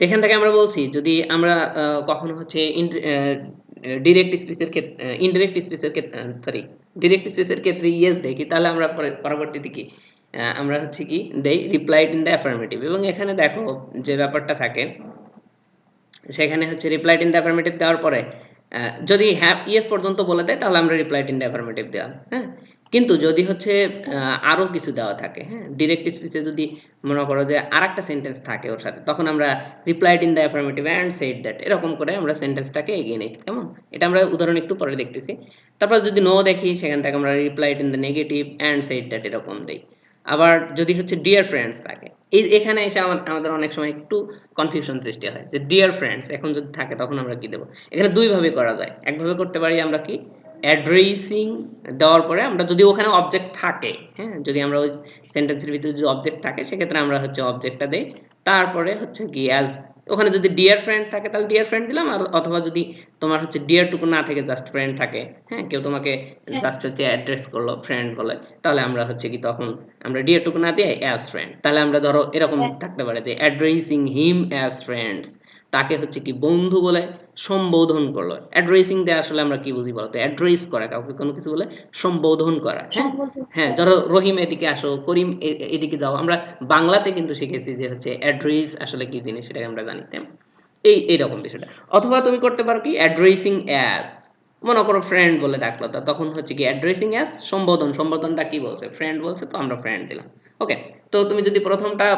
এখান থেকে আমরা বলছি যদি আমরা কখনো হচ্ছে ডিরেক্ট স্পিচের ক্ষেত্রে ইনডিরেক্ট স্পিচের ক্ষেত্রে সরি ডিরেক্ট স্পিচের ক্ষেত্রে ইয়েস দেখি তাহলে আমরা পরবর্তীতে কি আমরা হচ্ছে কি দেই রিপ্লাইড ইন দ্য অ্যাফার্মেটিভ এবং এখানে দেখো যে ব্যাপারটা থাকে সেখানে হচ্ছে রিপ্লাইড ইন দ্য অ্যাফার্মেটিভ দেওয়ার পরে যদি হ্যাঁ ইয়েস পর্যন্ত বলে দেয় তাহলে আমরা রিপ্লাইড ইন দ্য অ্যাফার্মেটিভ দিলাম হ্যাঁ কিন্তু যদি হচ্ছে আরও কিছু দেওয়া থাকে হ্যাঁ ডিরেক্ট স্পিচে যদি মনে করো যে আর একটা সেন্টেন্স থাকে ওর সাথে তখন আমরা replied in the affirmative and said that এরকম করে আমরা সেন্টেন্সটাকে এগিয়ে নিই কেমন এটা আমরা উদাহরণ একটু পরে দেখতেছি তারপর যদি নো দেখি সেখান থেকে আমরা replied in the negative and said that এরকম দিই আবার যদি হচ্ছে ডিয়ার ফ্রেন্ডস থাকে এখানে এসে আমাদের অনেক সময় একটু কনফিউশন সৃষ্টি হয় যে ডিয়ার ফ্রেন্ডস এখন যদি থাকে তখন আমরা কি দেবো এখানে দুইভাবে করা যায় একভাবে করতে পারি আমরা কি অ্যাড্রেসিং দেওয়ার পরে আমরা যদি ওখানে অবজেক্ট থাকে হ্যাঁ যদি আমরা ওই সেন্টেন্সের ভিতরে যদি অবজেক্ট থাকে সেক্ষেত্রে আমরা হচ্ছে অবজেক্টটা দেই তারপরে হচ্ছে কি অ্যাজ ওখানে যদি ডিয়ার ফ্রেন্ড থাকে তাহলে ডিয়ার ফ্রেন্ড দিলাম আর অথবা যদি তোমার হচ্ছে ডিয়ার টুকু না থেকে জাস্ট ফ্রেন্ড থাকে হ্যাঁ কেউ তোমাকে জাস্ট হচ্ছে অ্যাড্রেস করলো ফ্রেন্ড বলে তাহলে আমরা হচ্ছে কি তখন আমরা ডিয়ার টুকু না দিয়ে অ্যাজ ফ্রেন্ড তাহলে আমরা ধরো এরকম থাকতে পারে যে অ্যাড্রেসিং হিম অ্যাজ ফ্রেন্ডস তাকে হচ্ছে কি বন্ধু বলে সম্বোধন করলো অ্যাড্রেসিং দিয়ে আসলে আমরা কি বুঝি বলতো অ্যাড্রেস করা কাউকে কোনো কিছু বলে সম্বোধন করা হ্যাঁ হ্যাঁ ধরো রহিম এদিকে আসো করিম এদিকে যাও আমরা বাংলাতে কিন্তু শিখেছি যে হচ্ছে অ্যাড্রেস আসলে কি জিনিস সেটাকে আমরা জানি এইরকম বিষয়টা অথবা তুমি করতে পারো কি অ্যাড্রেসিং অ্যাজ মনে করো ফ্রেন্ড বলে ডাকলো তখন হচ্ছে কি অ্যাড্রেসিং অ্যাজ সম্বোধনটা কি বলছে ফ্রেন্ড বলছে তো আমরা ফ্রেন্ড দিলাম ওকে তো তুমি যদি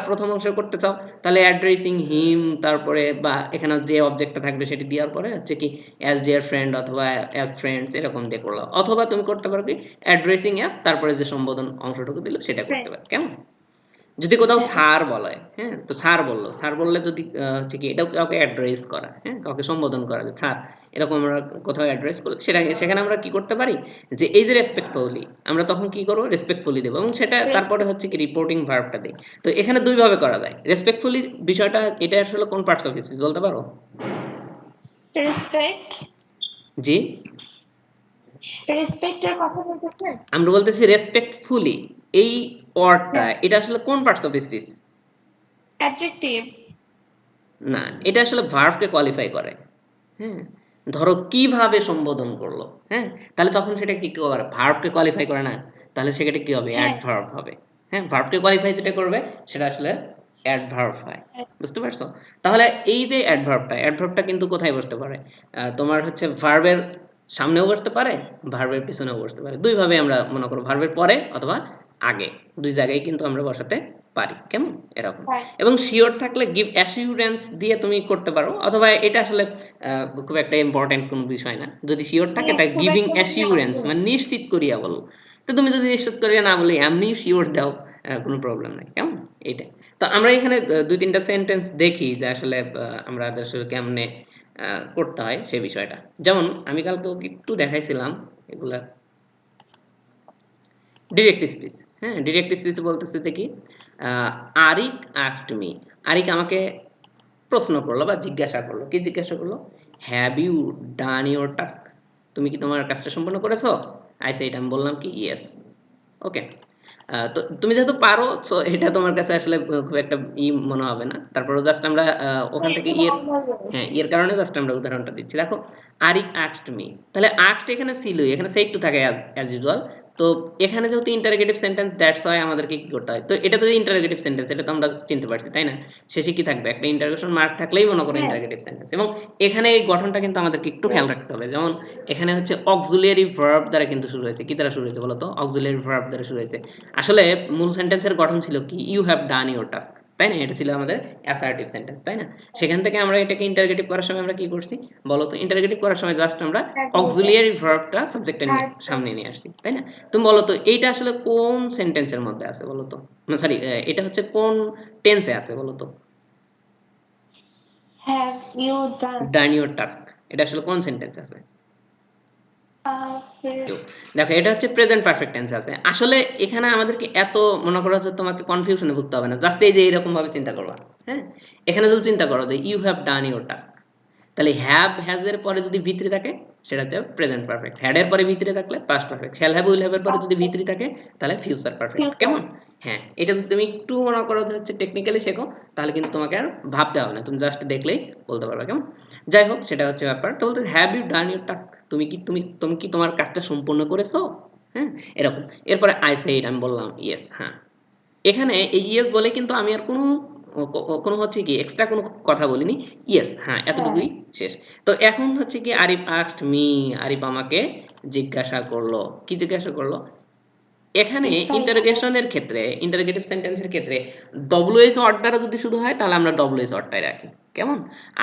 প্রথম অংশ করতে চাও তাহলে অ্যাড্রেসিং হিম তারপরে বা এখানে যে অবজেক্টটা থাকবে সেটি দেওয়ার পরে হচ্ছে কি অ্যাজ ডিয়ার ফ্রেন্ড অথবা অ্যাজ ফ্রেন্ডস এরকম দিয়ে করলো অথবা তুমি করতে পারো কি অ্যাড্রেসিং অ্যাজ তারপরে যে সম্বোধন অংশটুকু দিল সেটা করতে পারো কেমন যদি কোথাও স্যার বলে হ্যাঁ তো স্যার বললে যদি হচ্ছে কি এটাও কাউকে অ্যাড্রেস করা হ্যাঁ কাউকে সম্বোধন করা যে স্যার এরকম আমরা কোথাও অ্যাড্রেস করলে সেখানে আমরা কি করতে পারি যে এই যে রেসপেক্টফুলি আমরা তখন কি করবো রেসপেক্টফুলি দেবো এবং সেটা তারপরে হচ্ছে কি রিপোর্টিং ভার্বটা দিই তো এখানে দুইভাবে করা যায় রেসপেক্টফুলি বিষয়টা এটা আসলে কোন পার্টস অফ স্পিচ বলতে পারো রেসপেক্ট জি রেসপেক্টের কথা বলতেছেন আমরা বলতেছি রেসপেক্টফুলি এই ওয়ার্ডটা এটা আসলে কোন পার্টস অফ স্পিচ অ্যাডজেক্টিভ না এটা আসলে ভার্বকে কোয়ালিফাই করে হ্যাঁ ধরো কিভাবে সম্বোধন করলো হ্যাঁ তাহলে তখন সেটা কি করে ভার্বকে কোয়ালিফাই করে না তাহলে সেটা কি হবে অ্যাডভার্ব হবে হ্যাঁ ভার্বকে কোয়ালিফাই যেটা করবে সেটা আসলে অ্যাডভার্ব হয় বুঝতে পারছো তাহলে এই যে অ্যাডভার্বটা কিন্তু কোথায় বসতে পারে তোমার হচ্ছে ভার্বের সামনেও বসতে পারে ভার্বের পিছনেও বসতে পারে দুইভাবে আমরা মনে করো ভার্বের পরে অথবা আগে দুই জায়গায় কিন্তু আমরা বসাতে পারি কেমন এরকম এবং শিওর থাকলে গিভ অ্যাসিউরেন্স দিয়ে তুমি করতে পারো অথবা এটা আসলে খুব একটা ইম্পর্টেন্ট কোনো বিষয় না যদি শিওর থাকে তাই গিভিং অ্যাসিউরেন্স মানে নিশ্চিত করিয়া বলো তো তুমি যদি নিশ্চিত করিয়া না বলে এমনি শিওর দাও কোনো প্রবলেম নাই কেমন এইটাই তো আমরা এখানে দুই তিনটা সেন্টেন্স দেখি যে আসলে আমরা আসলে কেমনে করতে হয় সে বিষয়টা যেমন আমি কালকে একটু দেখাইছিলাম এগুলা ডিরেক্ট স্পিচ হ্যাঁ ডিরেক্ট স্পিচ বলতেছে যে কি আরিক আস্কড মি আরিক আমাকে প্রশ্ন করলো বা জিজ্ঞাসা করলো কি জিজ্ঞাসা করলো have you done your task তুমি কি তোমার কাজটা সম্পন্ন করেছো আই সেড আমি বললাম কি ইয়েস ওকে তো তুমি যেহেতু পারো সো এটা তোমার কাছে আসলে খুব একটা মনে হবে না তারপরে জাস্ট আমরা ওখান থেকে হ্যাঁ এর কারণে জাস্ট আমরা উদাহরণটা দিচ্ছি দেখো আরিক আস্কড মি তাহলে আস্কড এখানে ছিলই এখানে সেট টু থাকে অ্যাজ ইউজুয়াল তো এখানে যেহেতু ইন্টারোগেটিভ সেন্টেন্স দ্যাটস হয় আমাদেরকে কি করতে হয় তো এটা তো ইন্টারোগেটিভ সেন্টেন্স এটা তো আমরা চিনতে পারছি তাই না শেষে কি থাকবে একটা ইন্টারোগেশন মার্ক থাকলেই মনে করো ইন্টারোগেটিভ সেন্টেন্স এবং এখানে এই গঠনটা কিন্তু আমাদেরকে একটু খেয়াল রাখতে হবে যেমন এখানে হচ্ছে অক্সিলিয়ারি ভার্ব দ্বারা কিন্তু শুরু হয়েছে কি দ্বারা শুরু হয়েছে বলো তো অক্সিলিয়ারি ভার্ব দ্বারা শুরু হয়েছে আসলে মূল সেন্টেন্সের গঠন ছিল কি you have done your task তাই না এটা ছিল আমাদের অ্যাসার্টিভ সেন্টেন্স তাই না সেখান থেকে আমরা এটাকে ইন্টারোগেটিভ করার সময় আমরা কি করছি বলো তো ইন্টারোগেটিভ করার সময় জাস্ট আমরা অক্সিলিয়ারি ভার্বটা সাবজেক্টের সামনে নিয়ে আসছি তাই না তুমি বলো তো এইটা আসলে কোন সেন্টেন্সের মধ্যে আছে বলো তো সরি এটা হচ্ছে কোন টেন্সে আছে বলো তো have you done your task এটা আসলে কোন সেন্টেন্স আছে দেখো এটা হচ্ছে প্রেজেন্ট পারফেক্ট টেন্স আছে আসলে এখানে আমাদেরকে এত মনে করা হচ্ছে তোমাকে কনফিউশনে ভুগতে হবে না জাস্ট এই যে এরকম ভাবে চিন্তা করবা হ্যাঁ এখানে যদি চিন্তা করো যে you have done your task তাহলে হ্যাভ হ্যাজ এর পরে যদি ভিতরে থাকে সেটা হচ্ছে প্রেজেন্ট পারফেক্ট। হ্যাড এর পরে ভিতরে থাকলে past perfect. Shall have will have এর পরে যদি ভিতরে থাকে তাহলে ফিউচার পারফেক্ট। কেমন? হ্যাঁ, এটা যদি তুমি একটু মনে করো যে হচ্ছে টেকনিক্যালি শেখো তাহলে কিন্তু তোমাকে আর ভাবতে হবে না, তুমি জাস্ট দেখলেই বলতে পারবে। কেমন? যাই হোক, সেটা হচ্ছে ব্যাপার। তো বলতে have you done your task, তুমি কি তোমার কাজটা সম্পূর্ণ করেছো? হ্যাঁ, এরকম। এরপরে আই সেড, আমি বললাম ইয়েস। হ্যাঁ, এখানে এই ইয়েস বলে কিন্তু আমি আর কোনো হচ্ছে কি এক্সট্রা কোনো কথা বলিনি। ইয়েস, হ্যাঁ, এতটুকুই শেষ। তো এখন হচ্ছে কি আরিফ আস্কড মি, আরিফ আমাকে জিজ্ঞাসা করলো। কি জিজ্ঞাসা করলো? এখানে ইন্টারোগেশনের ক্ষেত্রে, ইন্টারোগেটিভ সেন্টেন্সের ক্ষেত্রে ডব্লিউএইচ ওয়ার্ড দ্বারা যদি শুরু হয় তাহলে আমরা ডব্লিউএইচ ওয়ার্ডটাই রাখি। কেমন?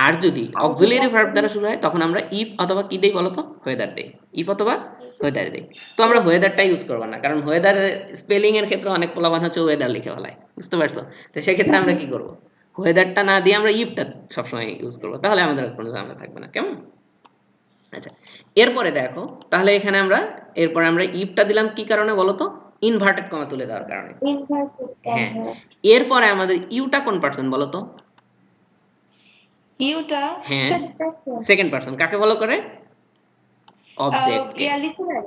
আর যদি অক্সিলিয়ারি ভার্ব দ্বারা শুরু হয় তখন আমরা ইফ অথবা কি দেই বলতো? ওয়েদার দেই। ইফ অথবা ওয়েদার দেই। তো আমরা ওয়েদারটা ইউজ করব না, কারণ ওয়েদারের স্পেলিং এর ক্ষেত্রে অনেক পোলাপান হচ্ছে ওয়েদার লিখে ফেলায়, বুঝতে পারছো? তো সেক্ষেত্রে আমরা কি করব? ওয়েদারটা না দিয়ে আমরা ইফটা সবসময় ইউজ করবো, তাহলে আমাদের কোনো ঝামেলা থাকবে না। কেমন? আচ্ছা, এরপরে দেখো, তাহলে এখানে এরপরে আমরা ইফটা দিলাম কি কারণে বলো তো? ইনভার্টেড কমা তুলে দেওয়ার কারণে। হ্যাঁ, এরপরে আমাদের ইউটা কোন পার্সন বলো তো? ইউটা হ্যাঁ, সেকেন্ড পারসন। Second person. কাকে ফলো করে? অবজেক্টকে। লিসেনার।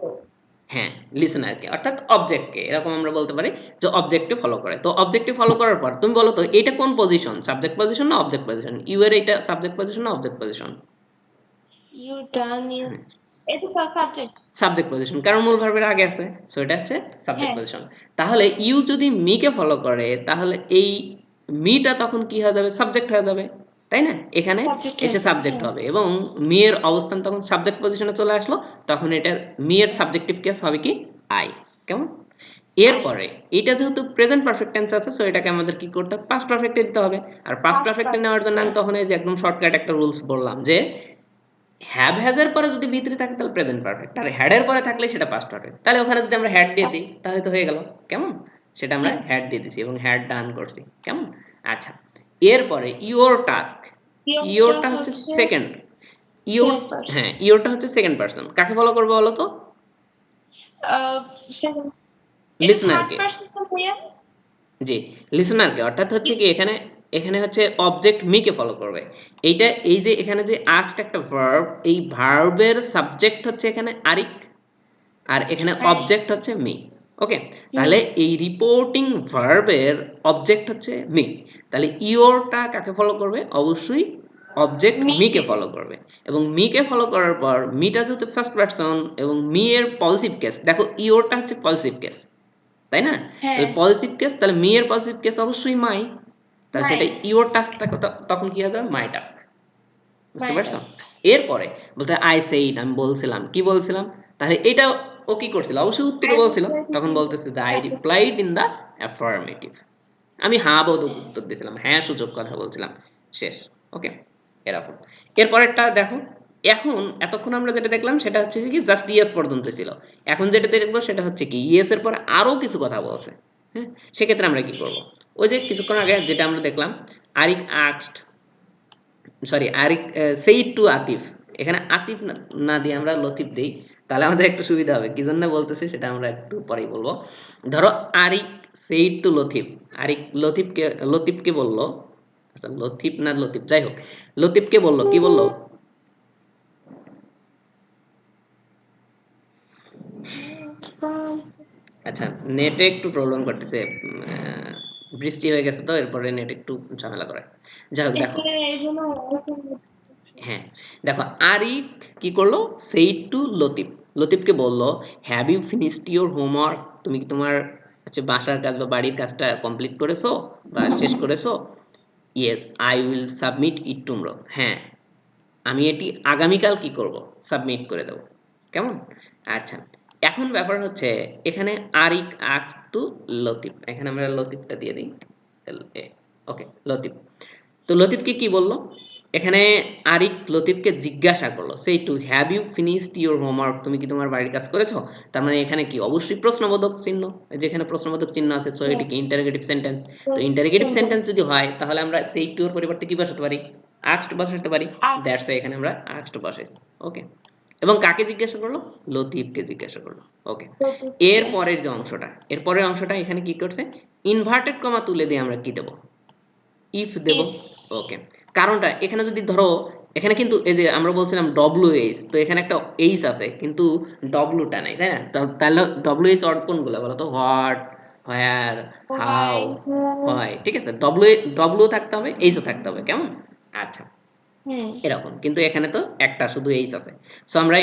হ্যাঁ, লিসেনারকে, অর্থাৎ অবজেক্টকে। এরকম আমরা বলতে পারি যে অবজেক্টকে ফলো করে। তো অবজেক্টকে ফলো করার পর তুমি বলো তো এটা কোন পজিশন? সাবজেক্ট পজিশন না অবজেক্ট পজিশন? ইউ এর এটা সাবজেক্ট পজিশন না অবজেক্ট পজিশন? ইউটা নিউ, এটা তো সাবজেক্ট। সাবজেক্ট পজিশন, কারণ মূল ভার্বের আগে আছে, সো এটা হচ্ছে সাবজেক্ট হ্যাঁ, পজিশন। তাহলে ইউ যদি মিকে ফলো করে তাহলে এই মিটা তখন কি হয়ে যাবে? সাবজেক্ট হয়ে যাবে, তাই না? এখানে সাবজেক্ট এসে সাবজেক্ট হবে এবং মি এর অবস্থান তখন সাবজেক্ট পজিশনে চলে আসলো, তখন এটা মি এর সাবজেক্টিভ কেস হবে কি? আই। কেমন? এরপরে এটা যেহেতু প্রেজেন্ট পারফেক্ট টেন্স আছে, সো এটাকে আমাদের কি করতে হবে? পাস্ট পারফেক্টে দিতে হবে। আর পাস্ট পারফেক্টে নেওয়ার জন্য আমি তখন এই যে একদম শর্টকাট একটা রুলস বললাম যে হ্যাভ হ্যাজ এর পরে যদি ভিতরে থাকে তাহলে প্রেজেন্ট পারফেক্ট, আর হ্যাড এর পরে থাকলে সেটা পাস্ট পারফেক্ট। তাহলে ওখানে যদি আমরা হ্যাড দিয়ে দিই তাহলে তো হয়ে গেল। কেমন? সেটা আমরা হ্যাড দিয়ে দিছি এবং হ্যাড ডান করছি। কেমন? আচ্ছা, এরপরে ইওর টাস্ক। ইওরটা হচ্ছে সেকেন্ড। ইওর, হ্যাঁ, ইওরটা হচ্ছে সেকেন্ড পারসন। কাকে ফলো করবে বলো তো? সেকেন্ড, এটা থার্ড লিসনারকে। পারসন তো ভাইয়া। জি, লিসনারকে, অর্থাৎ হচ্ছে কি এখানে এখানে হচ্ছে অবজেক্ট মিকে ফলো করবে। এইটা এই যে এখানে যে আস্কড একটা ভার্ব, এই ভার্বের সাবজেক্ট হচ্ছে এখানে আরিক, আর এখানে অবজেক্ট হচ্ছে মি। ওকে, তাহলে এই রিপোর্টিং ভার্বের অবজেক্ট হচ্ছে মি। তাহলে ইওরটা কাকে ফলো করবে? অবশ্যই অবজেক্ট মিকে ফলো করবে। এবং মিকে ফলো করার পর মিটা যেহেতু ফার্স্ট পারসন এবং মি এর পজিটিভ কেস, দেখো ইওরটা হচ্ছে পজিটিভ কেস, তাই না? তাহলে পজিটিভ কেস, তাহলে মি এর পজিটিভ কেস অবশ্যই মাই। তাহলে সেটা ইওর টাস্কটা তখন কি হয়ে যাবে? মাই টাস্ক। বুঝতে পারছো? এরপরে বলতে আই সেইড, আমি বলছিলাম। কি বলছিলাম? তাহলে এটা ও কি করছিল? অবশ্যই উত্তরে বলছিল। তখন বলতেছে যে I replied in the affirmative. আমি হ্যাঁ বোধক উত্তর দিয়েছিলাম, হ্যাঁ সূচক কথা বলছিলাম। শেষ। ওকে, এরকম। এরপরেরটা দেখো, এখন এতক্ষণ আমরা যেটা দেখলাম সেটা হচ্ছে কি জাস্ট ইয়েস পর্যন্ত ছিল। এখন যেটা দেখবো সেটা হচ্ছে কি ইয়েস এর পর আরো কিছু কথা বলছে। হ্যাঁ, সেক্ষেত্রে আমরা কি করব? ওই যে কিছুক্ষণ আগে যেটা আমরা দেখলাম, Arik asked, sorry Arik said to Atif. এখানে আতিফ না দিয়ে আমরা লতিফ দেই, তাহলে আমাদের একটু সুবিধা হবে। কি জন্য বলতেছি সেটা আমরা একটু পরেই বলবো। ধরো আরিক সেইড টু লতিফ, আরিক লতিফকে বলল, আচ্ছা লতিফ না লতিফ, যাই হোক, লতিফকে বলল, কি বলল? আচ্ছা, নেটে একটু প্রবলেম করতেছে, বৃষ্টি হয়ে গেছে তো এরপরে নেট একটু ঝামেলা করে। যাই হোক, দেখো, হ্যাঁ, দেখো আরিক কি করলো? সেইড টু লতিফ, লতিফকে বলল have you finished your homework, তুমি কি তোমার হচ্ছে বাসার কাজ বা বাড়ির কাজটা কমপ্লিট করেছো বা শেষ করেছো? Yes I will submit it tomorrow, হ্যাঁ আমি এটি আগামীকাল কি করব? সাবমিট করে দেবো। কেমন? আচ্ছা, এখন ব্যাপার হচ্ছে এখানে আরিক আস্কড টু লতিফ, এখানে আমরা লতিফটা দিয়ে দিই। ওকে, লতিফ। তো লতিফকে কি বললো? এখানে আরিক লতিফকে জিজ্ঞাসা করলো সেই to have you finished your homework, তুমি কি তোমার বাড়ির কাজ করেছো? তার মানে এখানে কি অবশ্যই প্রশ্নবোধক চিহ্ন, যেখানে প্রশ্নবোধক চিহ্ন আছে, সো এটি কি ইন্টারোগেটিভ সেন্টেন্স। তো ইন্টারোগেটিভ সেন্টেন্স যদি হয় তাহলে আমরা সেই টু এর পরিবর্তে কি বসাতে পারি? আস্কড বসাতে পারি। দ্যাটস এখানে আমরা আস্কড বসাইছি। ওকে, এবং কাকে জিজ্ঞাসা করলো? লতিফকে জিজ্ঞাসা করলো। ওকে, এর পরের যে অংশটা, এর পরের অংশটা এখানে কি করছে? ইনভার্টেড কমা তুলে দিয়ে আমরা কি দেব? ইফ দেব। ওকে, কারণটা এখানে যদি ধরো এখানে কিন্তু এই যে আমরা বলছিলাম WH, তো এখানে একটা এইচ আছে কিন্তু ডব্লুটা নাই, তাই না? তাহলে WH ওয়ার্ড কোনগুলো বলো তো? What, where, how, Why? Who? হয়, ঠিক আছে? ডব্লু থাকতে হবে, এইচও থাকতে হবে, কেমন? আচ্ছা, হুম। এরকম কিন্তু এখানে তো একটা শুধু এইচ আছে। সো আমরা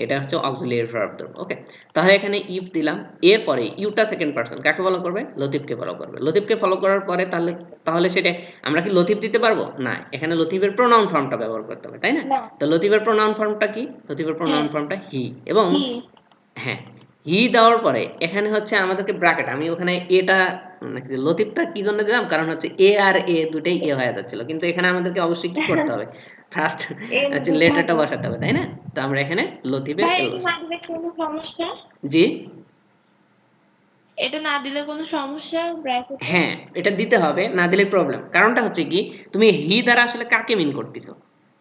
এটা হচ্ছে অক্সিলিয়ারি ভার্ব ধরবো। ওকে, তাহলে এখানে ইফ দিলাম, এরপরে ইউটা সেকেন্ড পারসন কাকে ফলো করবে? লতিফকে ফলো করবে। লতিফকে ফলো করার পরে তাহলে তাহলে সেটা আমরা কি লতিফ দিতে পারবো না? এখানে লতিফের প্রোনাউন ফর্মটা ব্যবহার করতে হবে, তাই না? না। তো লতিফের প্রোনাউন ফর্মটা কি? লতিফের প্রোনাউন হ্যাঁ। ফর্মটা হি। এবং He. হ্যাঁ, হি দেওয়ার পরে এখানে হচ্ছে আমাদেরকে ব্র্যাকেট, আমি ওখানে এটা লতিফটা কি জন্য দিলাম, কারণ হচ্ছে এ আর এ দুটেই এ হয়ে যাচ্ছিল, কিন্তু এখানে আমাদেরকে অবশ্যই কি করতে হবে? ফার্স্ট এর হচ্ছে দিতে লেটারটা হবে। বসাতে হবে, তাই না? তো আমরা এখানে লতিফের ভাই এল এটা না বসাবো। দিলে কোনো সমস্যা? জি, এটা না দিলে কোনো সমস্যা ব্র্যাকেটে? হ্যাঁ, এটা দিতে হবে, না দিলে প্রবলেম। কারণটা হচ্ছে কি, তুমি হি দ্বারা আসলে কাকে মিন করতেছো?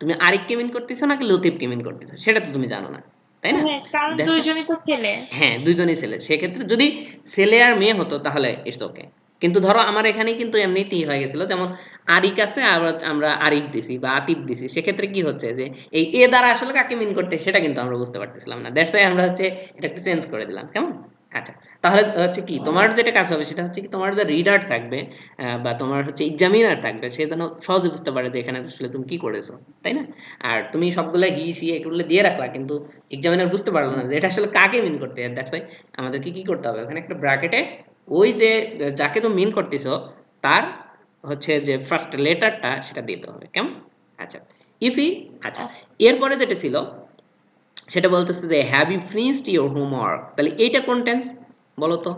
তুমি আরিককে মিন করতেছো নাকি লতিফকে মিন করতেছো সেটা তো তুমি জানো না, তাই না? হ্যাঁ, কারণ দ্যাটস, দুইজনই তো ছেলে। হ্যাঁ, দুইজনই ছেলে। সেক্ষেত্রে যদি ছেলে আর মেয়ে হতো তাহলে ইটস ওকে। কিন্তু ধরো আমার এখানেই কিন্তু এমনিতেই হয়ে গেছিল, যেমন আরিক আছে আর আমরা আরিফ দিছি বা আতিফ দিছি, সেক্ষেত্রে কি হচ্ছে যে এই এ দ্বারা আসলে কাকে মিন করতে সেটা কিন্তু আমরা বুঝতে পারতেছিলাম না। দ্যাটস ওয়াই আমরা হচ্ছে এটা একটু চেঞ্জ করে দিলাম, কেমন? আচ্ছা, তাহলে হচ্ছে কি তোমার যেটা কাজ হবে সেটা হচ্ছে কি, তোমার যে রিডার থাকবে বা তোমার হচ্ছে এক্সামিনার থাকবে, সে যেন সহজে বুঝতে পারে যে এখানে আসলে তুমি কি করেছো, তাই না? আর তুমি সবগুলা হি সি এগুলো দিয়ে রাখলা কিন্তু এক্সামিনার বুঝতে পারলো না যে এটা আসলে কাকে মিন করতে। দ্যাটস ওয়াই আমাদেরকে কি করতে হবে, ওখানে একটা ব্র্যাকেটে ওই যে যাকে তুমি মিন করতেছো তার হচ্ছে যে ফার্স্ট লেটারটা সেটা দিতে হবে, কেমন? আচ্ছা, ইফি। আচ্ছা, আচ্ছা। এরপরে যেটা ছিল সেটা বলতেছে যে have you finished your homework, তাহলে এইটা কোন টেন্স বলো তো?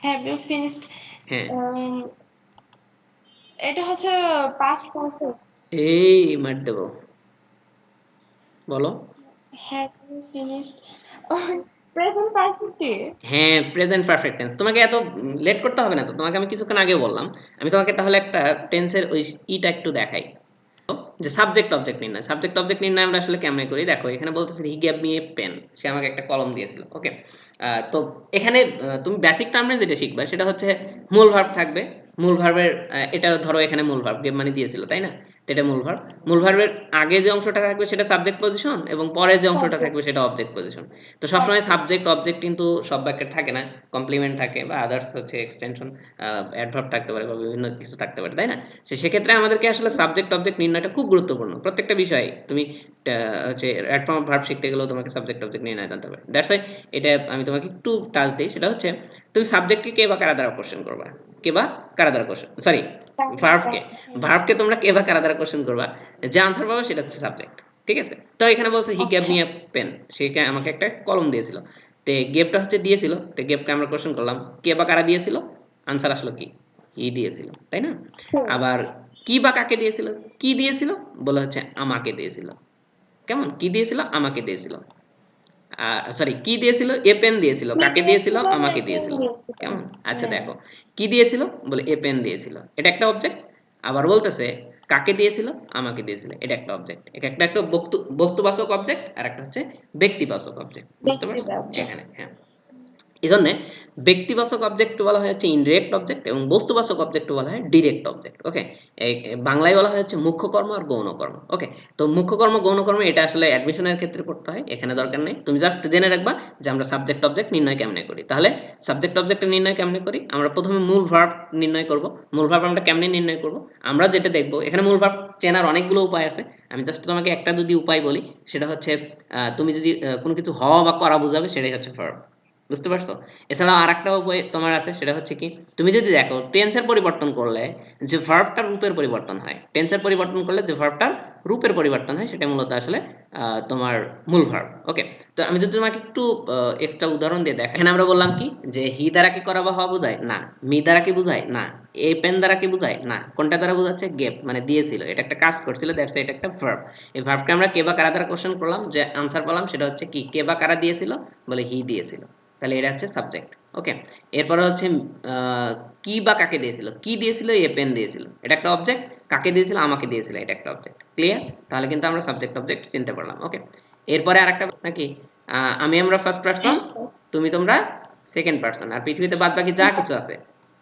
Have you finished? হ্যাঁ, এটা হচ্ছে পাস্ট পারফেক্ট। এই মার দেবো, বলো। Have you finished? প্রেজেন্ট পারফেক্টে। হ্যাঁ, প্রেজেন্ট পারফেক্ট টেন্স। তোমাকে এত লেট করতে হবে না তো, তোমাকে আমি কিছুক্ষণ আগে বললাম। আমি তোমাকে তাহলে একটা টেন্সের ওই ইটা একটু দেখাই, যে সাবজেক্ট অবজেক্ট নির্ণয়। সাবজেক্ট অবজেক্ট নির্ণয় আমরা আসলে কেমনে করি দেখো, এখানে বলতেছে he gave me a pen, সে আমাকে একটা কলম দিয়েছিল। ওকে, তো এখানে তুমি বেসিক টার্মে যেটা শিখবে সেটা হচ্ছে মূল ভার্ব থাকবে। মূল ভার্বের এটা ধরো এখানে মূল ভার্ব গেভ মানে দিয়েছিল, তাই না? তো এটা মূল ভার্ব। মূল ভার্বের আগে যে অংশটা থাকবে সেটা সাবজেক্ট পজিশন এবং পরে যে অংশটা থাকবে সাবজেক্ট। সেটা অবজেক্ট পজিশন। তো সবসময় সাবজেক্ট অবজেক্ট কিন্তু সব বাক্যের থাকে না, কমপ্লিমেন্ট থাকে বা আদার্স হচ্ছে এক্সটেনশন অ্যাডভার্ব থাকতে পারে বা বিভিন্ন কিছু থাকতে পারে, তাই না? সেক্ষেত্রে আমাদেরকে আসলে সাবজেক্ট অবজেক্ট নির্ণয়টা খুব গুরুত্বপূর্ণ প্রত্যেকটা বিষয়ে। তুমি হচ্ছে অ্যাডভার্ব ভার্ব শিখতে গেলেও তোমাকে সাবজেক্ট অবজেক্ট নির্ণয় জানতে হবে। দ্যাটস ওয়াই এটা আমি তোমাকে একটু টাচ দিই, সেটা হচ্ছে তুমি সাবজেক্টকে কে বা কারা দ্বারা কোশ্চেন করবা, কে বা কারা দ্বারা কোশ্চেন, সরি, ভার্বকে। ভার্বকে তোমরা কে বা কারা দ্বারা কোশ্চেন করবা, যে আনসার পাবে সেটা হচ্ছে সাবজেক্ট, ঠিক আছে? তো এখানে বলছে হি গ্যাভ আচ্ছা। মি এ পেন, সে আমাকে একটা কলম দিয়েছিল। তে গেভটা হচ্ছে দিয়েছিল, তো গেভকে আমরা কোশ্চেন করলাম কে বা কারা দিয়েছিল, আনসার আসলো কি, হি দিয়েছিল, তাই না? আবার কি বা কাকে দিয়েছিল, কি দিয়েছিল বলে হচ্ছে আমাকে দিয়েছিল, কেমন? কি দিয়েছিল, আমাকে দিয়েছিল। সরি, কি দিয়েছিল, এ পেন দিয়েছিল, কি কাকে দিয়েছিল, দিয়েছিল? আমাকে পেন দিয়েছিল, দিয়েছিল। কেমন? আচ্ছা হ্যাঁ। দেখো, কি দিয়েছিল বলে এ পেন দিয়েছিল, এটা একটা অবজেক্ট। আবার বলতেছে কাকে দিয়েছিল, আমাকে দিয়েছিল, এটা একটা অবজেক্ট। এটা একটা একটা বস্তুবাচক অবজেক্ট আর একটা হচ্ছে ব্যক্তিবাচক অবজেক্ট, বুঝতে দেখতে পারছো? পাচ্ছে। এখানে হ্যাঁ, এই জন্যে ব্যক্তিবাচক অবজেক্ট বলা হয় হচ্ছে ইনডিরেক্ট অবজেক্ট এবং বস্তুবাচক অবজেক্ট বলা হয় ডিরেক্ট অবজেক্ট। ওকে, বাংলায় বলা হয় হচ্ছে মুখ্য কর্ম আর গৌণ কর্ম। ওকে, তো মুখ্য কর্ম গৌণ কর্ম এটা আসলে অ্যাডমিশনের ক্ষেত্রে পড়তে হয়, এখানে দরকার নেই। তুমি জাস্ট জেনে রাখবা যে আমরা সাবজেক্ট অবজেক্ট নির্ণয় কেমনে করি। তাহলে সাবজেক্ট অবজেক্টের নির্ণয় কেমনে করি, আমরা প্রথমে মূল ভার্ব নির্ণয় করব। মূল ভার্ব আমরা কেমনে নির্ণয় করব, আমরা যেটা দেখবো এখানে মূল ভার্ব চেনার অনেকগুলো উপায় আছে। আমি জাস্ট তোমাকে একটা যদি উপায় বলি, সেটা হচ্ছে তুমি যদি কোনো কিছু হওয়া বা করা বোঝাবে সেটাই হচ্ছে ভার্ব, বুঝতে পারছো? এছাড়াও আরেকটা উপায় তোমার আছে, সেটা হচ্ছে কি, তুমি যদি দেখো টেন্সের পরিবর্তন করলে যে ভার্বটার রূপের পরিবর্তন হয়, টেন্সের পরিবর্তন করলে যে ভার্বটার রূপের পরিবর্তন হয় সেটা মূলত আসলে তোমার মূল ভার্ব। ওকে, তো আমি যদি তোমাকে একটু এক্সট্রা উদাহরণ দিয়ে দেখ, এখানে আমরা বললাম কি যে হি দ্বারা কি করা বা হওয়া বোঝায় না, মি দ্বারা কি বোঝায় না, এ পেন দ্বারা কি বোঝায় না, কোনটা দ্বারা বোঝাচ্ছে, গেভ মানে দিয়েছিল, এটা একটা কাজ করছিল, দ্যাটস এটা একটা ভার্ব। এই ভার্বকে আমরা কে বা কারা দ্বারা কোশ্চেন করলাম, যে আনসার পেলাম সেটা হচ্ছে কি কে বা কারা দিয়েছিল বলে হি দিয়েছিল, তাহলে এটা হচ্ছে সাবজেক্ট। ওকে, এরপরে হচ্ছে আহ, কি বা কাকে দিয়েছিল, কি দিয়েছিল, এ পেন দিয়েছিল, এটা একটা অবজেক্ট। কাকে দিয়েছিল, আমাকে দিয়েছিল, এটা একটা অবজেক্ট। ক্লিয়ার? তাহলে কিন্তু আমরা সাবজেক্ট অবজেক্ট চিনতে পারলাম। ওকে, এরপরে আরেকটা নাকি আমরা ফার্স্ট পারসন, হ্যাঁ। তুমি তোমরা সেকেন্ড পারসন, আর পৃথিবীতে বাদ বাকি যা কিছু আছে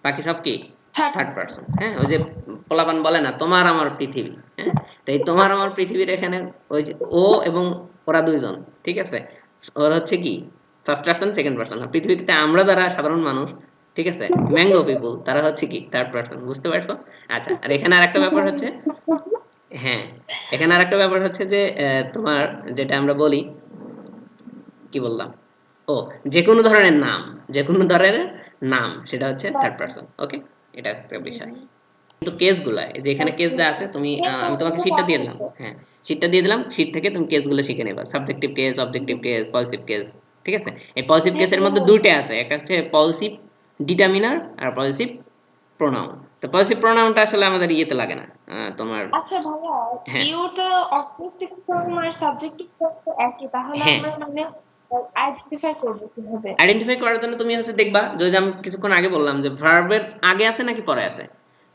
বাকি সব কি থার্ড পারসন। হ্যাঁ, ওই যে পোলাপান বলে না তোমার আমার পৃথিবী। হ্যাঁ, তো এই তোমার আমার পৃথিবীর এখানে ওই যে ও এবং ওরা দুইজন, ঠিক আছে, ওর হচ্ছে কি ফার্স্ট পারসন সেকেন্ড পারসন। আর পৃথিবীতে আমরা যারা সাধারণ মানুষ, ঠিক আছে, ম্যাঙ্গো পিপল, তারা হচ্ছে কি থার্ড পারসন। বুঝতে পারছো? আচ্ছা, আর এখানে আরেকটা ব্যাপার হচ্ছে, হ্যাঁ, এখানে আরেকটা ব্যাপার হচ্ছে যে তোমার যেটা আমরা বলি, কি বললাম, ও, যে কোনো ধরনের নাম, যে কোনো ধরনের নাম, সেটা হচ্ছে থার্ড পারসন। ওকে, এটা একটা বিষয়। কিন্তু কেসগুলা, এই যে এখানে কেস যা আছে, তুমি আমি তোমাকে শীটটা দিয়ে দিলাম। হ্যাঁ, শীটটা দিয়ে দিলাম, শীট থেকে তুমি কেসগুলো শিখে নেবা, subjective case, objective case, positive case. ঠিক আছে, এই পজিটিভ কেসের মধ্যে দুইটা আছে, একটা হচ্ছে পজিটিভ ডিটারমিনার আর পজিটিভ প্রোনাউন। তো পজিটিভ প্রোনাউনটা আসলে আমাদের ইয়েতে লাগে না, তোমার। আচ্ছা ভাইয়া, হ্যাঁ, ইউ তো অবজেক্টিভ ফর্ম আর সাবজেক্টিভ ফর্ম তো একই, তাহলে হ্যাঁ, আমরা মানে আইডেন্টিফাই করবো কিভাবে? আইডেন্টিফাই করার জন্য তুমি হচ্ছে দেখবা যে ওই যে আমি কিছুক্ষণ আগে বললাম যে ভার্বের আগে আছে নাকি পরে আছে।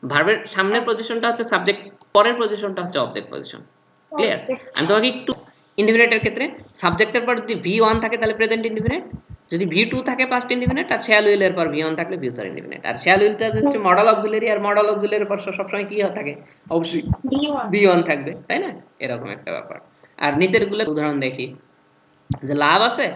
ভার্বের সামনের আচ্ছা, পজিশনটা হচ্ছে সাবজেক্ট, পরের পজিশনটা হচ্ছে অবজেক্ট পজিশন। ক্লিয়ার? perfect. আমি তোমাকে একটু, ইনডিফিনিটের ক্ষেত্রে সাবজেক্টের পর যদি ভি ওয়ান থাকে তাহলে প্রেজেন্ট ইনডিফিনিট, যদি ভি টু থাকে পাস্ট ইনডিফিনিট, আর শ্যাল উইল এর পর ভি ওয়ান থাকলে ফিউচার ইনডিফিনিট। আর শ্যাল উইলটা হচ্ছে মডেল অক্সিলারি, আর মডেল অক্সিলারির পর সবসময় কি থাকে, অবশ্যই B1. ভি ওয়ান থাকবে, তাই না? এরকম একটা ব্যাপার। আর নিচের গুলো উদাহরণ দেখি, যে লাভ আছে,